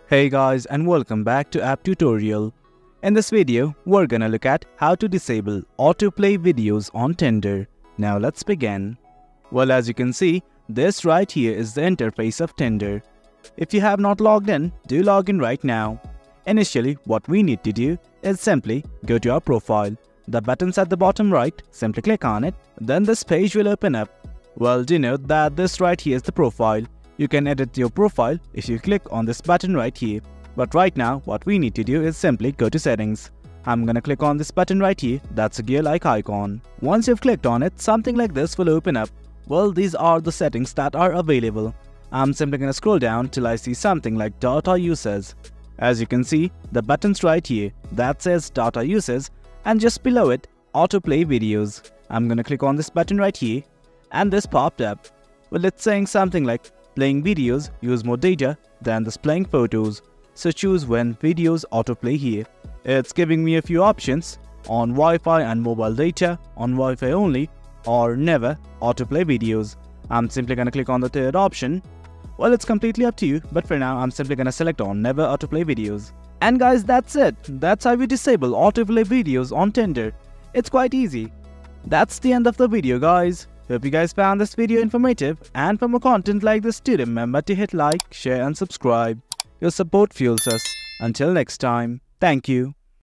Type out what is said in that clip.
Hey guys, and welcome back to App Tutorial. In this video, we're gonna look at how to disable autoplay videos on Tinder. Now let's begin. Well, as you can see, this right here is the interface of Tinder. If you have not logged in, do log in right now. Initially, what we need to do is simply go to our profile. The button's at the bottom right, simply click on it, then this page will open up. Well, do note that this right here is the profile. You can edit your profile if you click on this button right here. But right now, what we need to do is simply go to settings. I'm gonna click on this button right here, that's a gear-like icon. Once you've clicked on it, something like this will open up. Well, these are the settings that are available. I'm simply gonna scroll down till I see something like data uses. As you can see, the button's right here that says data uses, and just below it, autoplay videos. I'm gonna click on this button right here, and this popped up. Well, it's saying something like playing videos use more data than displaying photos, so choose when videos autoplay here. It's giving me a few options: on Wi-Fi and mobile data, on Wi-Fi only, or never autoplay videos. I'm simply gonna click on the third option. Well, it's completely up to you, but for now I'm simply gonna select on never autoplay videos. And guys, that's it. That's how we disable autoplay videos on Tinder. It's quite easy. That's the end of the video, guys. Hope you guys found this video informative, and for more content like this, do remember to hit like, share and subscribe. Your support fuels us. Until next time, thank you.